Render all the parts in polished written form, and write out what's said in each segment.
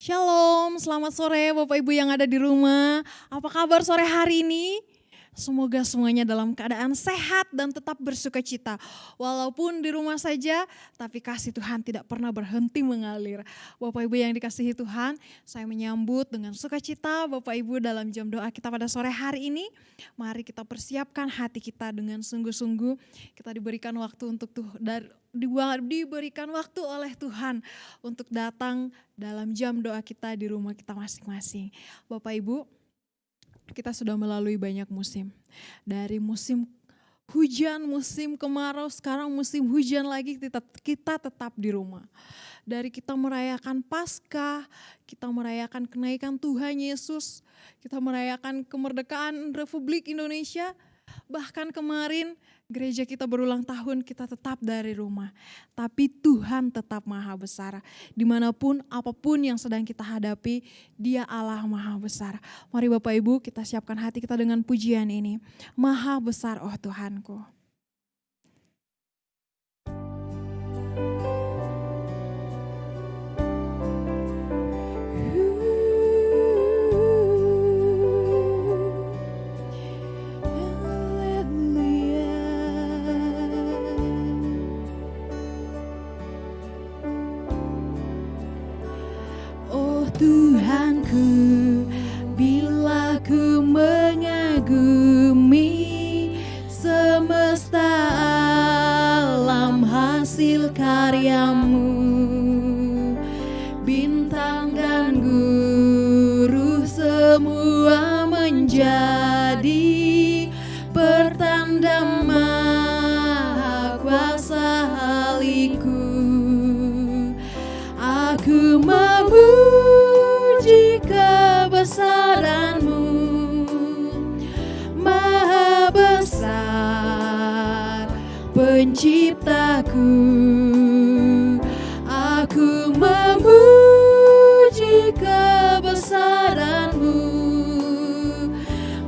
Shalom, selamat sore Bapak Ibu yang ada di rumah. Apa kabar sore hari ini? Semoga semuanya dalam keadaan sehat dan tetap bersuka cita. Walaupun di rumah saja, tapi kasih Tuhan tidak pernah berhenti mengalir. Bapak Ibu yang dikasihi Tuhan, saya menyambut dengan sukacita Bapak Ibu dalam jam doa kita pada sore hari ini. Mari kita persiapkan hati kita dengan sungguh-sungguh. Kita diberikan waktu untuk diberikan waktu oleh Tuhan untuk datang dalam jam doa kita di rumah kita masing-masing. Bapak Ibu, kita sudah melalui banyak musim. Dari musim hujan, musim kemarau, sekarang musim hujan lagi kita tetap di rumah. Dari kita merayakan Paskah, kita merayakan kenaikan Tuhan Yesus, kita merayakan kemerdekaan Republik Indonesia, bahkan kemarin gereja kita berulang tahun, kita tetap dari rumah. Tapi Tuhan tetap maha besar. Dimanapun, apapun yang sedang kita hadapi, Dia Allah maha besar. Mari Bapak Ibu kita siapkan hati kita dengan pujian ini. Maha besar oh Tuhanku. Tuhanku, bila ku mengagumi semesta alam hasil karyamu, bintang dan guru semua menjadi pertanda maha kuasa haliku. Aku memuji kebesaran-Mu, maha besar penciptaku. Aku memuji kebesaran-Mu,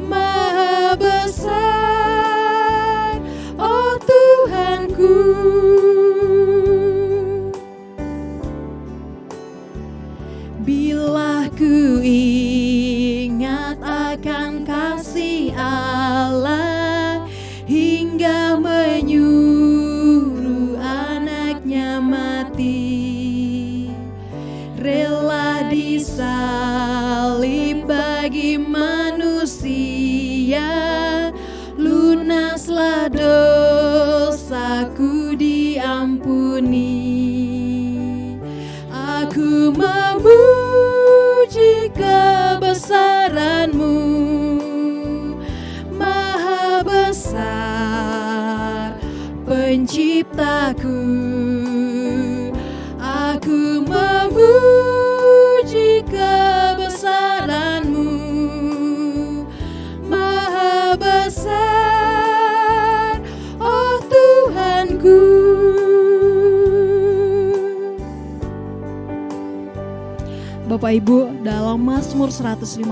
maha besar oh Tuhanku. Bila ku ingat akan kasih Allah hingga menyuruh anaknya mati, rela disalib bagi manusia, lunaslah dosaku diampuni. Aku memuji kebesaran-Mu, maha besar penciptaku. Aku memuji kebesaran-Mu, maha besar oh Tuhanku. Bapak Ibu, dalam Mazmur 150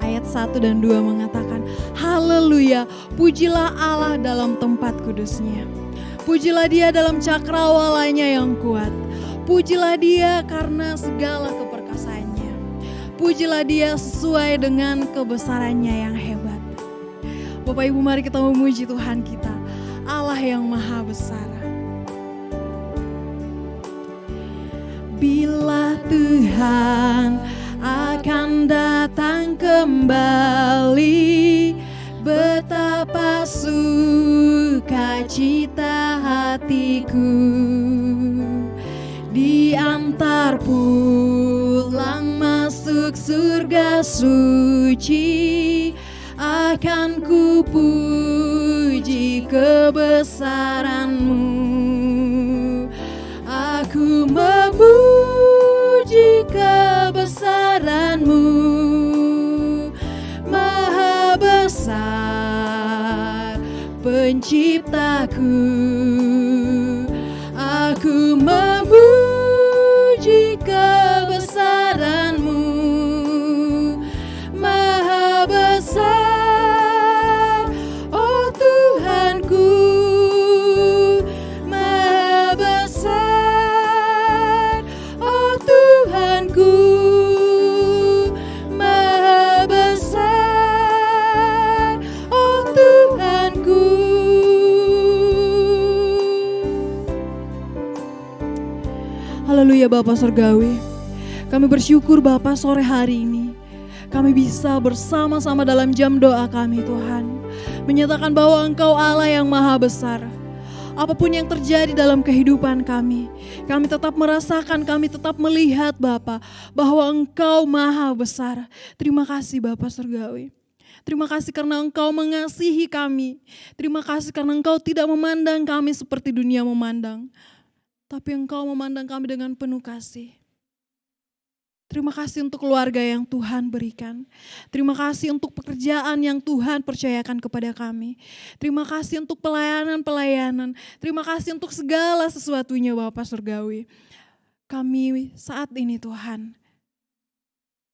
ayat 1 dan 2 mengatakan, haleluya, pujilah Allah dalam tempat kudusnya. Pujilah Dia dalam cakrawalanya yang kuat. Pujilah Dia karena segala keperkasaannya. Pujilah Dia sesuai dengan kebesarannya yang hebat. Bapak Ibu, mari kita memuji Tuhan kita, Allah yang maha besar. Bila Tuhan akan datang kembali, betapa sukacita hatiku. Diantar pulang masuk surga suci, akan ku puji kebesaran-Mu. Aku memuji kebesaran-Mu, maha besar penciptaku. Aku memuji kebesaran-Mu, maha besar oh Tuhanku. Maha besar oh Tuhanku. Haleluya Bapa Surgawi. Kami bersyukur Bapa sore hari ini. Kami bisa bersama-sama dalam jam doa kami Tuhan. Menyatakan bahwa Engkau Allah yang maha besar. Apapun yang terjadi dalam kehidupan kami tetap merasakan, kami tetap melihat Bapa bahwa Engkau maha besar. Terima kasih Bapa Surgawi. Terima kasih karena Engkau mengasihi kami. Terima kasih karena Engkau tidak memandang kami seperti dunia memandang. Tapi Engkau memandang kami dengan penuh kasih. Terima kasih untuk keluarga yang Tuhan berikan. Terima kasih untuk pekerjaan yang Tuhan percayakan kepada kami. Terima kasih untuk pelayanan-pelayanan. Terima kasih untuk segala sesuatunya Bapa Surgawi. Kami saat ini Tuhan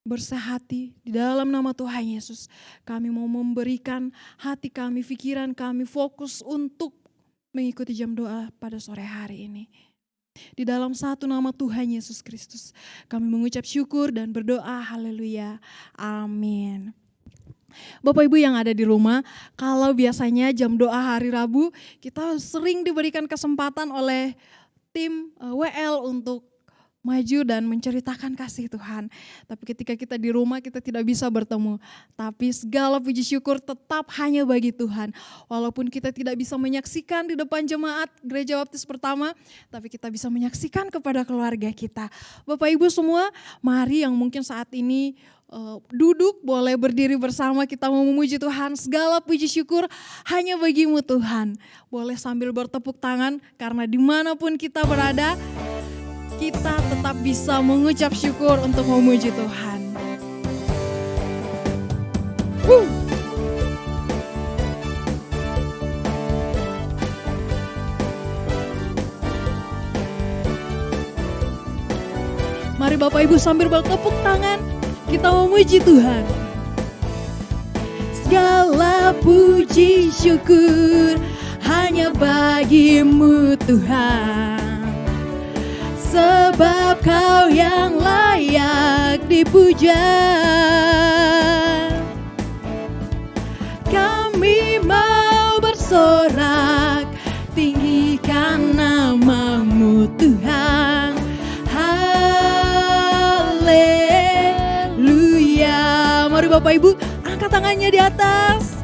bersehati di dalam nama Tuhan Yesus. Kami mau memberikan hati kami, pikiran kami fokus untuk mengikuti jam doa pada sore hari ini. Di dalam satu nama Tuhan Yesus Kristus kami mengucap syukur dan berdoa, haleluya, amin. Bapak Ibu yang ada di rumah, kalau biasanya jam doa hari Rabu kita sering diberikan kesempatan oleh tim WL untuk maju dan menceritakan kasih Tuhan. Tapi ketika kita di rumah kita tidak bisa bertemu. Tapi segala puji syukur tetap hanya bagi Tuhan. Walaupun kita tidak bisa menyaksikan di depan jemaat Gereja Baptis Pertama, tapi kita bisa menyaksikan kepada keluarga kita. Bapak Ibu semua, mari yang mungkin saat ini duduk, boleh berdiri bersama, kita mau memuji Tuhan. Segala puji syukur hanya bagimu Tuhan. Boleh sambil bertepuk tangan karena dimanapun kita berada, kita tetap bisa mengucap syukur untuk memuji Tuhan. Mari Bapak Ibu sambil bertepuk tangan, kita memuji Tuhan. Segala puji syukur hanya bagimu Tuhan. Sebab Kau yang layak dipuja. Kami mau bersorak, tinggikan nama-Mu Tuhan. Haleluya. Mari Bapak Ibu angkat tangannya di atas.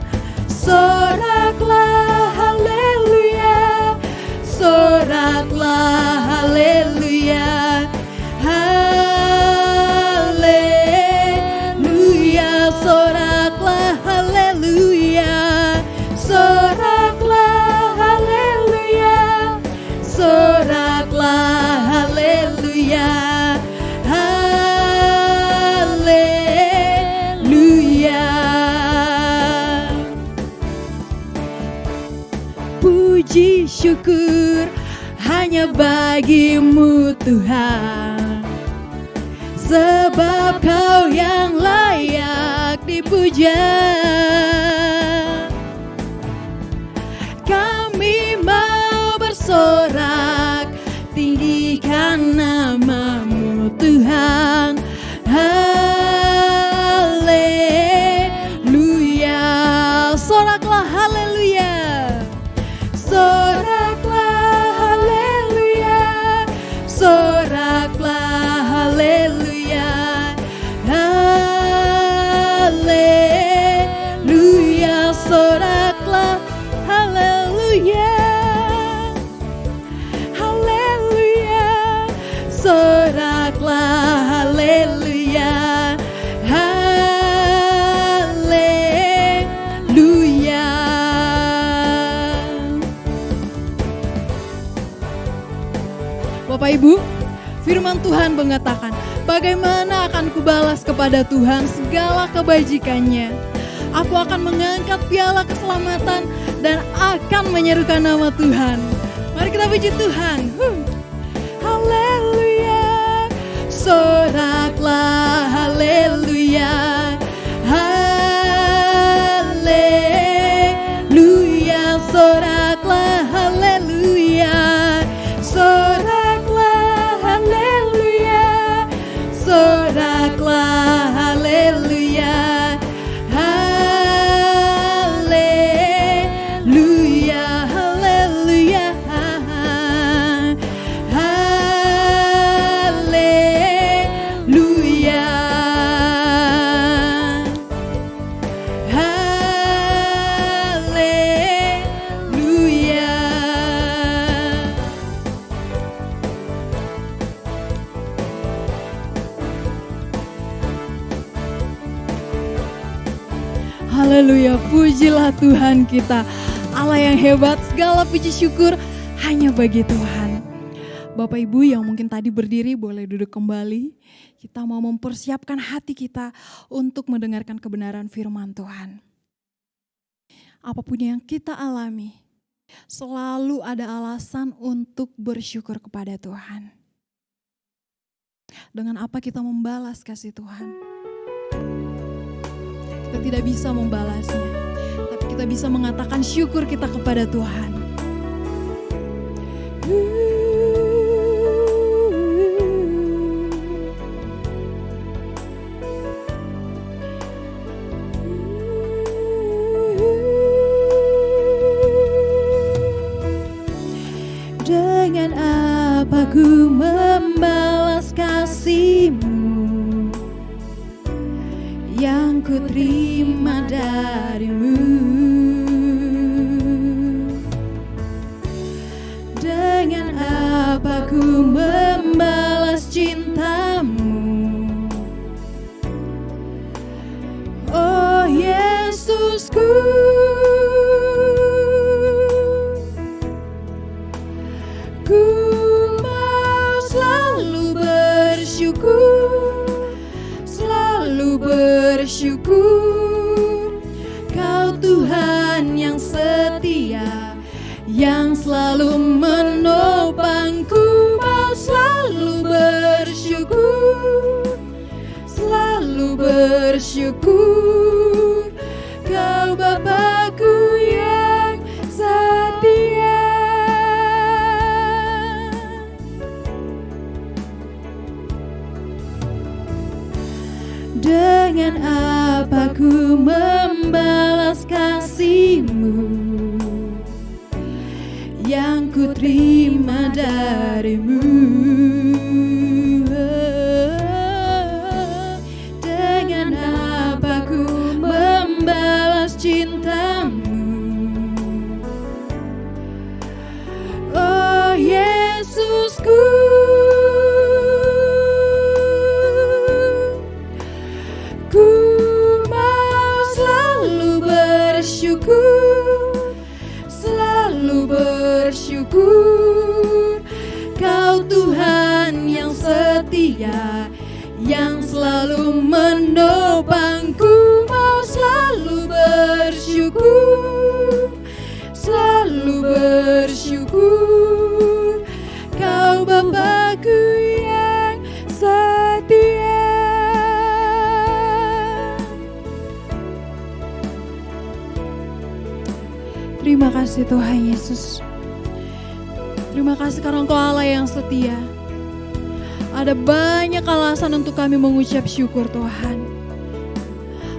Soraklah haleluya. Soraklah haleluya. Haleluya. Soraklah haleluya. Soraklah haleluya. Soraklah haleluya. Haleluya. Puji syukur hanya bagimu Tuhan. Sebab Kau yang layak dipuja. Kami mau bersorak, tinggikan nama-Mu Tuhan. Haleluya. Soraklah haleluya. Soraklah haleluya. Soraklah haleluya. Haleluya. Soraklah haleluya. Haleluya. Soraklah haleluya. Haleluya. Bapak Ibu, firman Tuhan mengatakan, bagaimana akan kubalas kepada Tuhan segala kebajikannya? Aku akan mengangkat piala keselamatan dan akan menyerukan nama Tuhan. Mari kita puji Tuhan. Haleluya. Soraklah haleluya. Haleluya. Soraklah haleluya. Soraklah haleluya. Soraklah haleluya. Haleluya. Haleluya. Haleluya, pujilah Tuhan kita. Allah yang hebat, segala puji syukur hanya bagi Tuhan. Bapak Ibu yang mungkin tadi berdiri boleh duduk kembali. Kita mau mempersiapkan hati kita untuk mendengarkan kebenaran firman Tuhan. Apapun yang kita alami, selalu ada alasan untuk bersyukur kepada Tuhan. Dengan apa kita membalas kasih Tuhan? Kita tidak bisa membalasnya, tapi kita bisa mengatakan syukur kita kepada Tuhan. Dengan apa ku membalas kasih-Mu yang ku terima dari-Mu? Dengan apa ku membalas cinta-Mu? Oh Yesusku, ku mau selalu bersyukur, Kau Tuhan yang setia, yang selalu menopangku. Mau selalu bersyukur, Kau Bapakku yang setia. Dengan apa ku membalas kasih-Mu yang ku terima dari-Mu? Dengan apa ku membalas cinta-Mu? Oh Yesusku, ku mau selalu bersyukur, Kau Tuhan yang setia, yang selalu menopangku. Mau selalu bersyukur, Kau Bapakku yang setia. Terima kasih Tuhan Yesus. Terima kasih karena Engkau Allah yang setia. Ada banyak alasan untuk kami mengucap syukur Tuhan.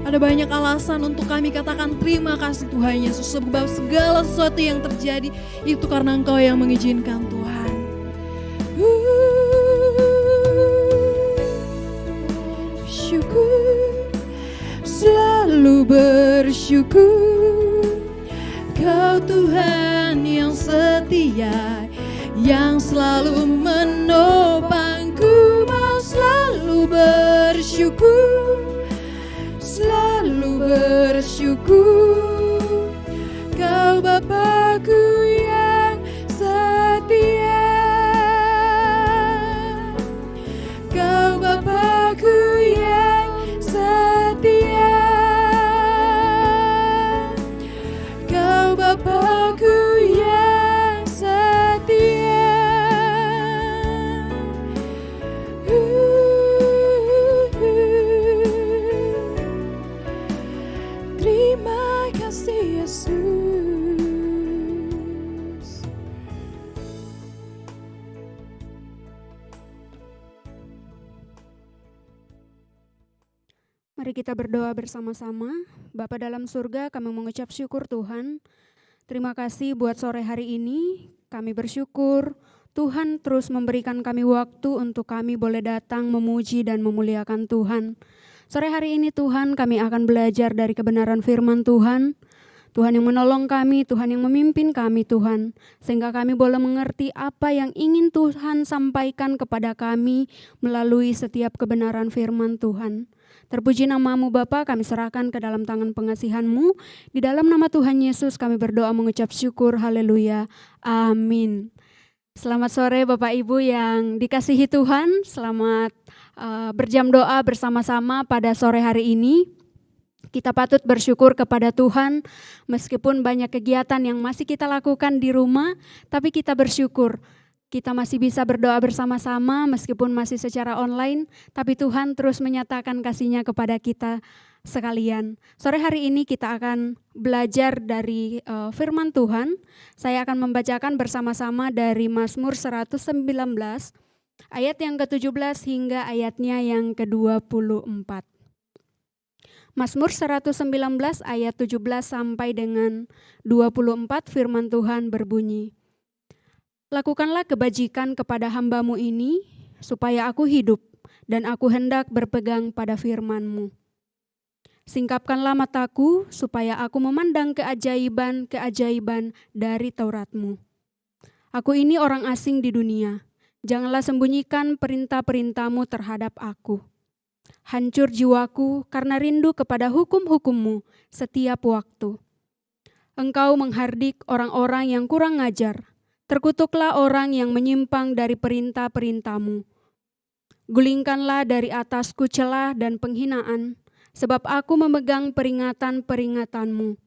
Ada banyak alasan untuk kami katakan terima kasih Tuhan Yesus. Sebab segala sesuatu yang terjadi itu karena Engkau yang mengizinkan Tuhan. Selalu bersyukur, Kau Tuhan yang setia, yang selalu menopangku. Mau selalu bersyukur, Kau Bapakku yang setia, Kau Bapakku yang setia, Kau Bapakku yang setia. Terima kasih Yesus. Mari kita berdoa bersama-sama. Bapa dalam surga, kami mengucap syukur Tuhan. Terima kasih buat sore hari ini. Kami bersyukur Tuhan terus memberikan kami waktu untuk kami boleh datang memuji dan memuliakan Tuhan. Sore hari ini Tuhan kami akan belajar dari kebenaran firman Tuhan. Tuhan yang menolong kami, Tuhan yang memimpin kami Tuhan, sehingga kami boleh mengerti apa yang ingin Tuhan sampaikan kepada kami melalui setiap kebenaran firman Tuhan. Terpuji namamu Bapa, kami serahkan ke dalam tangan pengasihan-Mu. Di dalam nama Tuhan Yesus kami berdoa mengucap syukur, haleluya, amin. Selamat sore Bapak Ibu yang dikasihi Tuhan, selamat berjam doa bersama-sama pada sore hari ini. Kita patut bersyukur kepada Tuhan meskipun banyak kegiatan yang masih kita lakukan di rumah, tapi kita bersyukur kita masih bisa berdoa bersama-sama meskipun masih secara online, tapi Tuhan terus menyatakan kasih-Nya kepada kita sekalian. Sore hari ini kita akan belajar dari firman Tuhan. Saya akan membacakan bersama-sama dari Mazmur 119 ayat yang ke-17 hingga ayatnya yang ke-24. Mazmur 119 ayat 17 sampai dengan 24 firman Tuhan berbunyi, lakukanlah kebajikan kepada hamba-Mu ini, supaya aku hidup, dan aku hendak berpegang pada firman-Mu. Singkapkanlah mataku, supaya aku memandang keajaiban-keajaiban dari Taurat-Mu. Aku ini orang asing di dunia, janganlah sembunyikan perintah-perintah-Mu terhadap aku. Hancur jiwaku karena rindu kepada hukum-hukum-Mu setiap waktu. Engkau menghardik orang-orang yang kurang ajar. Terkutuklah orang yang menyimpang dari perintah-perintah-Mu. Gulingkanlah dari atasku celah dan penghinaan, sebab aku memegang peringatan-peringatan-Mu.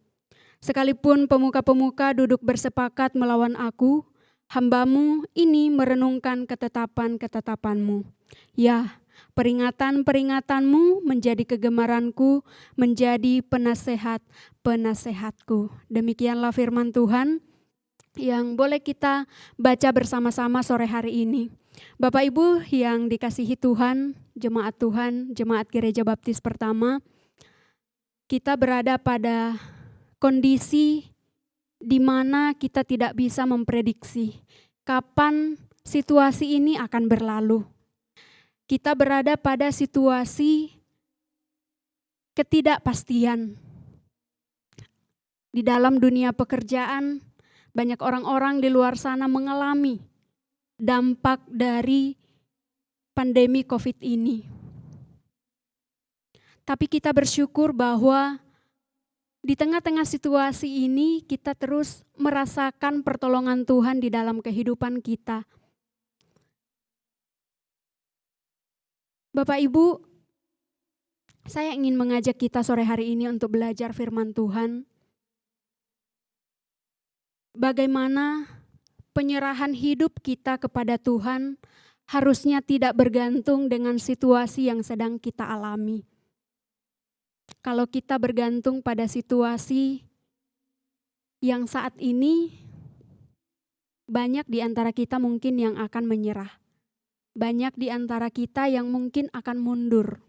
Sekalipun pemuka-pemuka duduk bersepakat melawan aku, hamba-Mu ini merenungkan ketetapan-ketetapan-Mu. Ya, peringatan-peringatan-Mu menjadi kegemaranku, menjadi penasehat-penasehatku. Demikianlah firman Tuhan yang boleh kita baca bersama-sama sore hari ini. Bapak Ibu yang dikasihi Tuhan, jemaat Gereja Baptis Pertama, kita berada pada kondisi di mana kita tidak bisa memprediksi kapan situasi ini akan berlalu. Kita berada pada situasi ketidakpastian. Di dalam dunia pekerjaan, banyak orang-orang di luar sana mengalami dampak dari pandemi COVID ini. Tapi kita bersyukur bahwa di tengah-tengah situasi ini kita terus merasakan pertolongan Tuhan di dalam kehidupan kita. Bapak Ibu, saya ingin mengajak kita sore hari ini untuk belajar firman Tuhan. Bagaimana penyerahan hidup kita kepada Tuhan harusnya tidak bergantung dengan situasi yang sedang kita alami. Kalau kita bergantung pada situasi yang saat ini, banyak di antara kita mungkin yang akan menyerah. Banyak di antara kita yang mungkin akan mundur.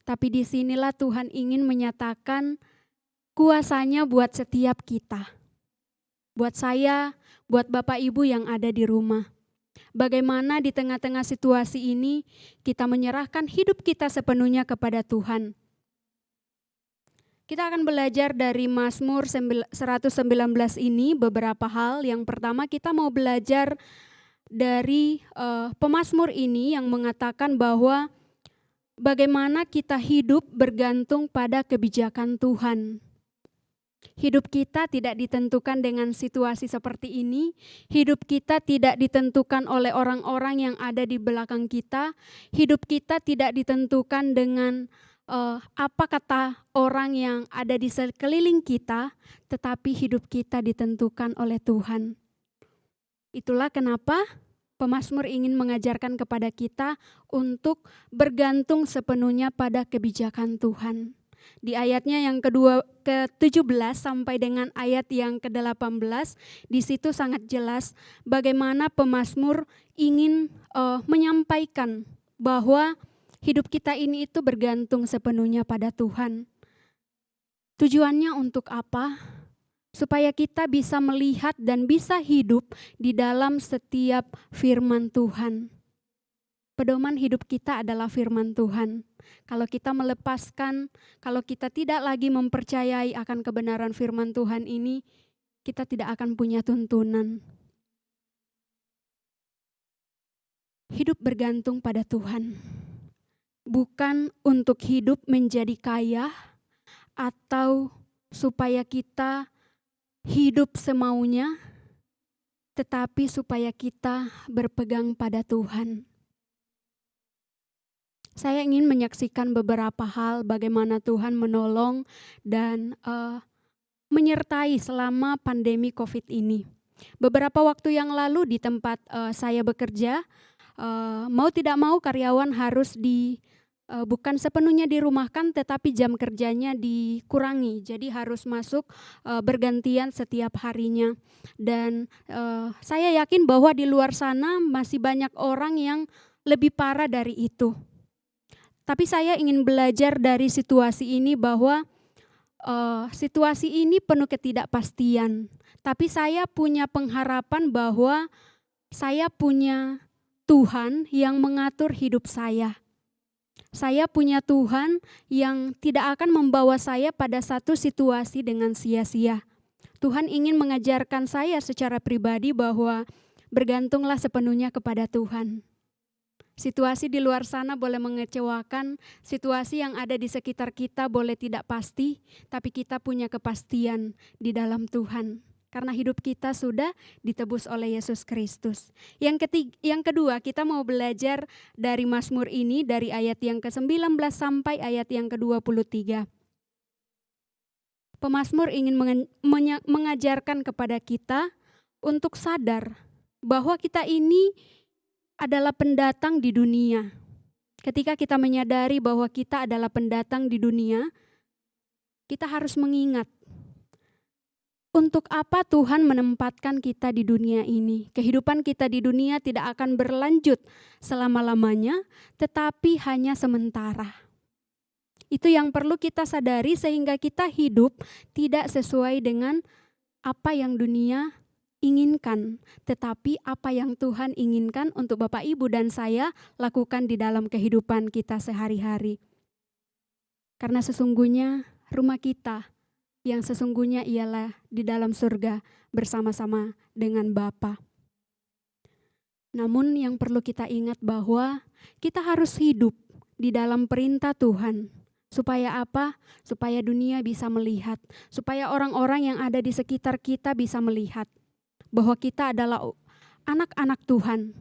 Tapi disinilah Tuhan ingin menyatakan kuasa-Nya buat setiap kita. Buat saya, buat Bapak Ibu yang ada di rumah. Bagaimana di tengah-tengah situasi ini kita menyerahkan hidup kita sepenuhnya kepada Tuhan. Kita akan belajar dari Mazmur 119 ini beberapa hal. Yang pertama kita mau belajar dari pemazmur ini yang mengatakan bahwa bagaimana kita hidup bergantung pada kebijakan Tuhan. Hidup kita tidak ditentukan dengan situasi seperti ini. Hidup kita tidak ditentukan oleh orang-orang yang ada di belakang kita. Hidup kita tidak ditentukan dengan apa kata orang yang ada di sekeliling kita, tetapi hidup kita ditentukan oleh Tuhan. Itulah kenapa pemazmur ingin mengajarkan kepada kita untuk bergantung sepenuhnya pada kebijakan Tuhan. Di ayatnya yang ke-17 sampai dengan ayat yang ke-18, di situ sangat jelas bagaimana pemazmur ingin menyampaikan bahwa hidup kita ini itu bergantung sepenuhnya pada Tuhan. Tujuannya untuk apa? Supaya kita bisa melihat dan bisa hidup di dalam setiap firman Tuhan. Pedoman hidup kita adalah firman Tuhan. Kalau kita melepaskan, kalau kita tidak lagi mempercayai akan kebenaran firman Tuhan ini, kita tidak akan punya tuntunan. Hidup bergantung pada Tuhan. Bukan untuk hidup menjadi kaya atau supaya kita hidup semaunya, tetapi supaya kita berpegang pada Tuhan. Saya ingin menyaksikan beberapa hal bagaimana Tuhan menolong dan menyertai selama pandemi COVID ini. Beberapa waktu yang lalu di tempat saya bekerja, mau tidak mau karyawan harus bukan sepenuhnya dirumahkan, tetapi jam kerjanya dikurangi. Jadi harus masuk bergantian setiap harinya. Dan saya yakin bahwa di luar sana masih banyak orang yang lebih parah dari itu. Tapi saya ingin belajar dari situasi ini bahwa situasi ini penuh ketidakpastian. Tapi saya punya pengharapan bahwa saya punya Tuhan yang mengatur hidup saya. Saya punya Tuhan yang tidak akan membawa saya pada satu situasi dengan sia-sia. Tuhan ingin mengajarkan saya secara pribadi bahwa bergantunglah sepenuhnya kepada Tuhan. Situasi di luar sana boleh mengecewakan, situasi yang ada di sekitar kita boleh tidak pasti, tapi kita punya kepastian di dalam Tuhan. Karena hidup kita sudah ditebus oleh Yesus Kristus. Yang kedua, kita mau belajar dari Mazmur ini dari ayat yang ke-19 sampai ayat yang ke-23. Pemazmur ingin mengajarkan kepada kita untuk sadar bahwa kita ini adalah pendatang di dunia. Ketika kita menyadari bahwa kita adalah pendatang di dunia, kita harus mengingat untuk apa Tuhan menempatkan kita di dunia ini. Kehidupan kita di dunia tidak akan berlanjut selama-lamanya, tetapi hanya sementara. Itu yang perlu kita sadari sehingga kita hidup tidak sesuai dengan apa yang dunia inginkan, tetapi apa yang Tuhan inginkan untuk Bapak, Ibu, dan saya lakukan di dalam kehidupan kita sehari-hari. Karena sesungguhnya rumah kita yang sesungguhnya ialah di dalam surga bersama-sama dengan Bapa. Namun yang perlu kita ingat bahwa kita harus hidup di dalam perintah Tuhan. Supaya apa? Supaya dunia bisa melihat, supaya orang-orang yang ada di sekitar kita bisa melihat bahwa kita adalah anak-anak Tuhan.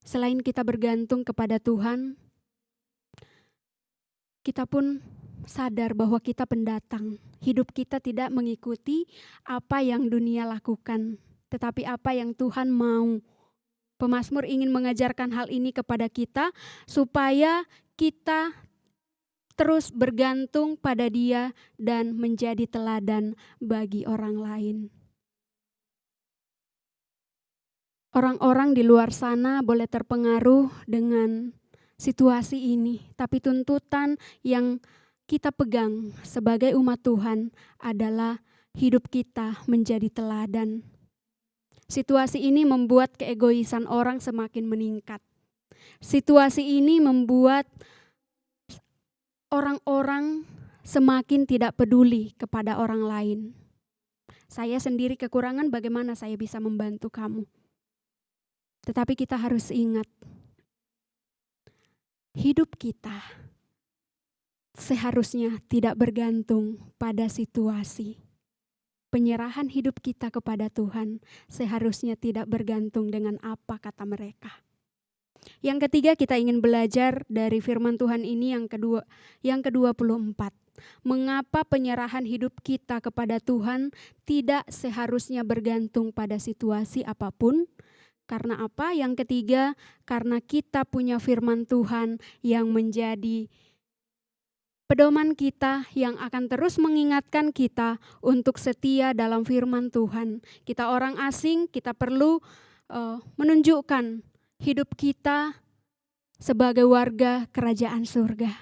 Selain kita bergantung kepada Tuhan, kita pun sadar bahwa kita pendatang. Hidup kita tidak mengikuti apa yang dunia lakukan, tetapi apa yang Tuhan mau. Pemazmur ingin mengajarkan hal ini kepada kita supaya kita terus bergantung pada Dia dan menjadi teladan bagi orang lain. Orang-orang di luar sana boleh terpengaruh dengan situasi ini, tapi tuntutan yang kita pegang sebagai umat Tuhan adalah hidup kita menjadi teladan. Situasi ini membuat keegoisan orang semakin meningkat. Situasi ini membuat orang-orang semakin tidak peduli kepada orang lain. Saya sendiri kekurangan, bagaimana saya bisa membantu kamu? Tetapi kita harus ingat, hidup kita seharusnya tidak bergantung pada situasi. Penyerahan hidup kita kepada Tuhan seharusnya tidak bergantung dengan apa kata mereka. Yang ketiga, kita ingin belajar dari firman Tuhan ini yang ke-24. Mengapa penyerahan hidup kita kepada Tuhan tidak seharusnya bergantung pada situasi apapun? Karena apa? Yang ketiga, karena kita punya firman Tuhan yang menjadi pedoman kita, yang akan terus mengingatkan kita untuk setia dalam firman Tuhan. Kita orang asing, kita perlu menunjukkan hidup kita sebagai warga kerajaan surga.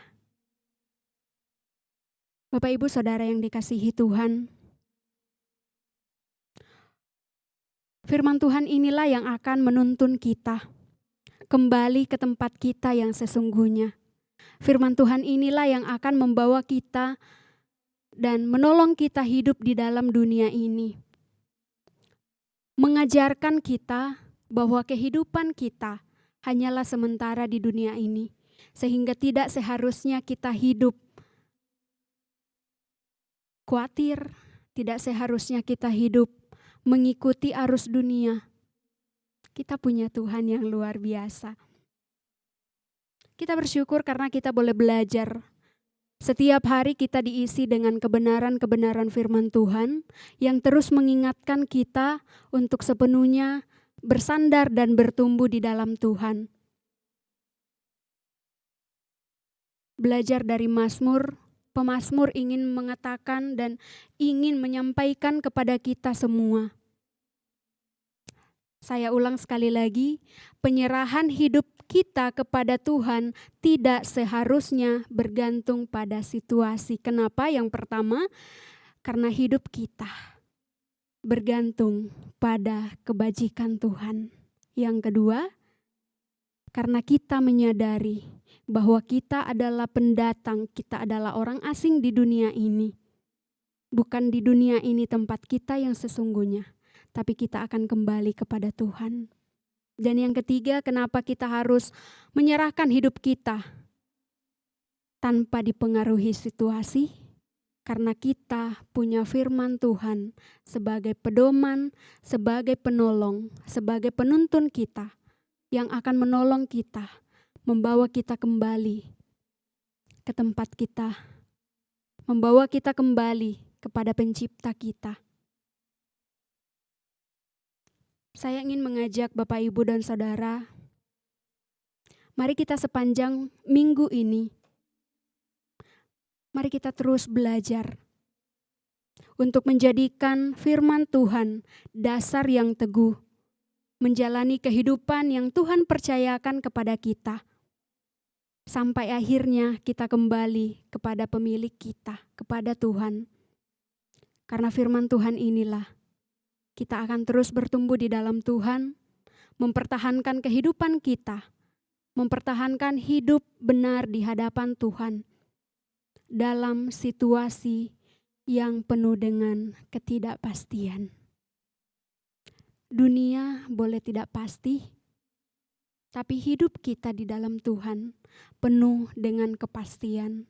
Bapak, Ibu, Saudara yang dikasihi Tuhan, firman Tuhan inilah yang akan menuntun kita kembali ke tempat kita yang sesungguhnya. Firman Tuhan inilah yang akan membawa kita dan menolong kita hidup di dalam dunia ini. Mengajarkan kita bahwa kehidupan kita hanyalah sementara di dunia ini, sehingga tidak seharusnya kita hidup khawatir, tidak seharusnya kita hidup mengikuti arus dunia. Kita punya Tuhan yang luar biasa. Kita bersyukur karena kita boleh belajar. Setiap hari kita diisi dengan kebenaran-kebenaran firman Tuhan yang terus mengingatkan kita untuk sepenuhnya bersandar dan bertumbuh di dalam Tuhan. Belajar dari Mazmur, pemazmur ingin mengatakan dan ingin menyampaikan kepada kita semua. Saya ulang sekali lagi, penyerahan hidup kita kepada Tuhan tidak seharusnya bergantung pada situasi. Kenapa? Yang pertama, karena hidup kita bergantung pada kebajikan Tuhan. Yang kedua, karena kita menyadari bahwa kita adalah pendatang, kita adalah orang asing di dunia ini. Bukan di dunia ini tempat kita yang sesungguhnya, tapi kita akan kembali kepada Tuhan. Dan yang ketiga, kenapa kita harus menyerahkan hidup kita tanpa dipengaruhi situasi? Karena kita punya firman Tuhan sebagai pedoman, sebagai penolong, sebagai penuntun kita yang akan menolong kita, membawa kita kembali ke tempat kita, membawa kita kembali kepada pencipta kita. Saya ingin mengajak Bapak, Ibu, dan Saudara, mari kita sepanjang minggu ini, mari kita terus belajar untuk menjadikan firman Tuhan dasar yang teguh, menjalani kehidupan yang Tuhan percayakan kepada kita, sampai akhirnya kita kembali kepada pemilik kita, kepada Tuhan. Karena firman Tuhan inilah kita akan terus bertumbuh di dalam Tuhan, mempertahankan kehidupan kita, mempertahankan hidup benar di hadapan Tuhan dalam situasi yang penuh dengan ketidakpastian. Dunia boleh tidak pasti, tapi hidup kita di dalam Tuhan penuh dengan kepastian.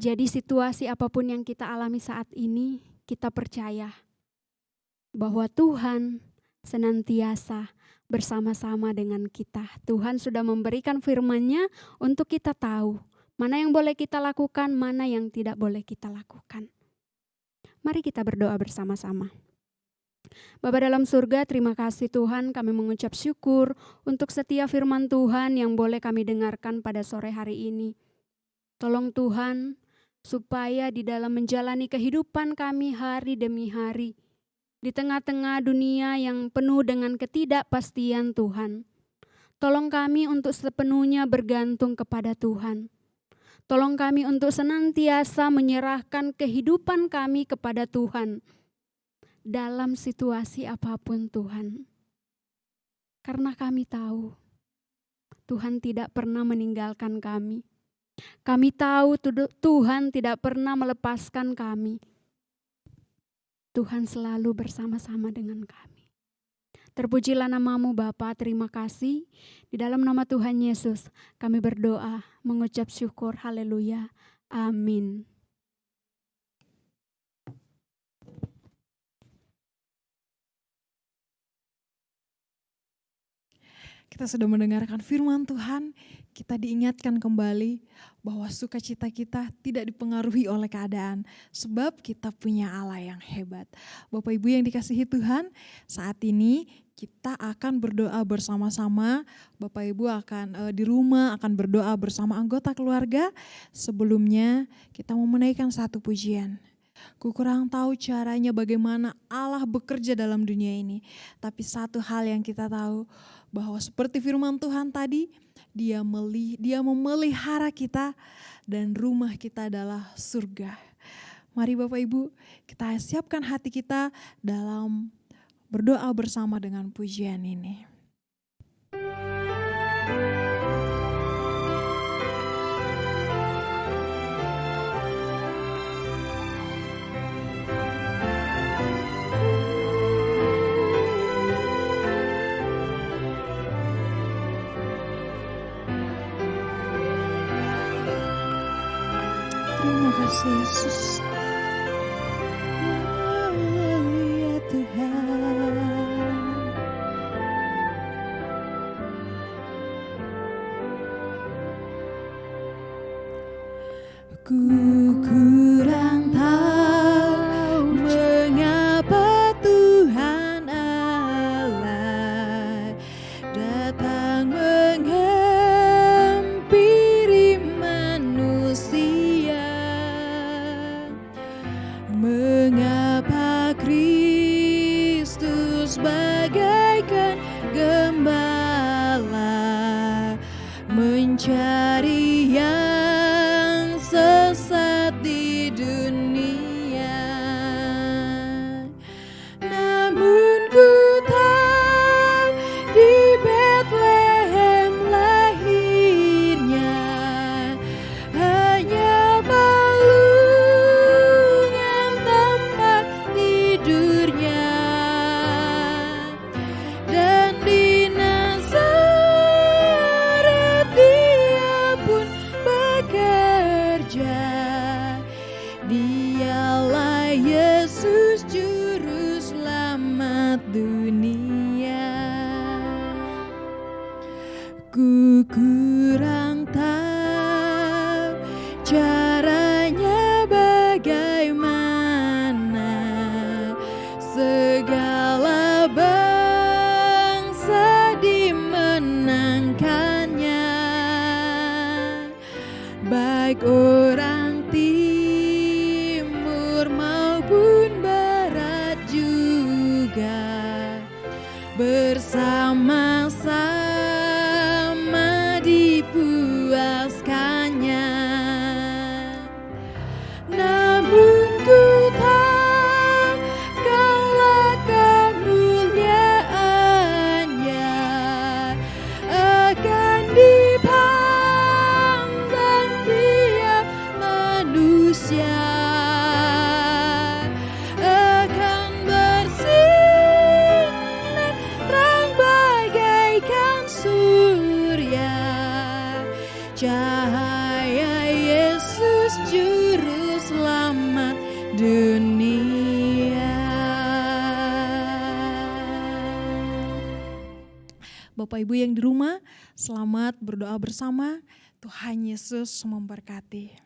Jadi situasi apapun yang kita alami saat ini, kita percaya bahwa Tuhan senantiasa bersama-sama dengan kita. Tuhan sudah memberikan firman-Nya untuk kita tahu mana yang boleh kita lakukan, mana yang tidak boleh kita lakukan. Mari kita berdoa bersama-sama. Bapa dalam surga, terima kasih Tuhan, kami mengucap syukur untuk setiap firman Tuhan yang boleh kami dengarkan pada sore hari ini. Tolong Tuhan, supaya di dalam menjalani kehidupan kami hari demi hari, di tengah-tengah dunia yang penuh dengan ketidakpastian Tuhan, tolong kami untuk sepenuhnya bergantung kepada Tuhan. Tolong kami untuk senantiasa menyerahkan kehidupan kami kepada Tuhan dalam situasi apapun Tuhan. Karena kami tahu Tuhan tidak pernah meninggalkan kami. Kami tahu Tuhan tidak pernah melepaskan kami. Tuhan selalu bersama-sama dengan kami. Terpujilah nama-Mu Bapa, terima kasih. Di dalam nama Tuhan Yesus kami berdoa, mengucap syukur, haleluya, amin. Kita sudah mendengarkan firman Tuhan, kita diingatkan kembali bahwa sukacita kita tidak dipengaruhi oleh keadaan, sebab kita punya Allah yang hebat. Bapak Ibu yang dikasihi Tuhan, saat ini kita akan berdoa bersama-sama. Bapak Ibu akan di rumah akan berdoa bersama anggota keluarga. Sebelumnya kita mau menaikkan satu pujian. Ku kurang tahu caranya bagaimana Allah bekerja dalam dunia ini. Tapi satu hal yang kita tahu, bahwa seperti firman Tuhan tadi, Dia memelihara kita dan rumah kita adalah surga. Mari Bapak Ibu, kita siapkan hati kita dalam berdoa bersama dengan pujian ini. Terima kasih Yesus. Ya Tuhan. Ku kurang tahu mengapa Tuhan Allah datang menghampiri manusia. Mengapa Kristus bagaikan gembala mencari yang sesat di dunia. Namun ku tahu di Betlehem lahirnya hanya balungan tempat tidurnya, dan di Nazaret dia pun bekerja. Dialah Yesus juru selamat dunia. Ku kurang tahu caranya bagaimana segala bangsa dimenangkannya, baik orang timur maupun barat juga bersama-sama dipuaskannya. Namun ku tahu kalau kemuliaannya akan dipandang tiap manusia, akan bersinar terang bagaikan surya, cahaya Yesus juru selamat dunia. Bapak Ibu yang di rumah, selamat berdoa bersama. Tuhan Yesus memberkati.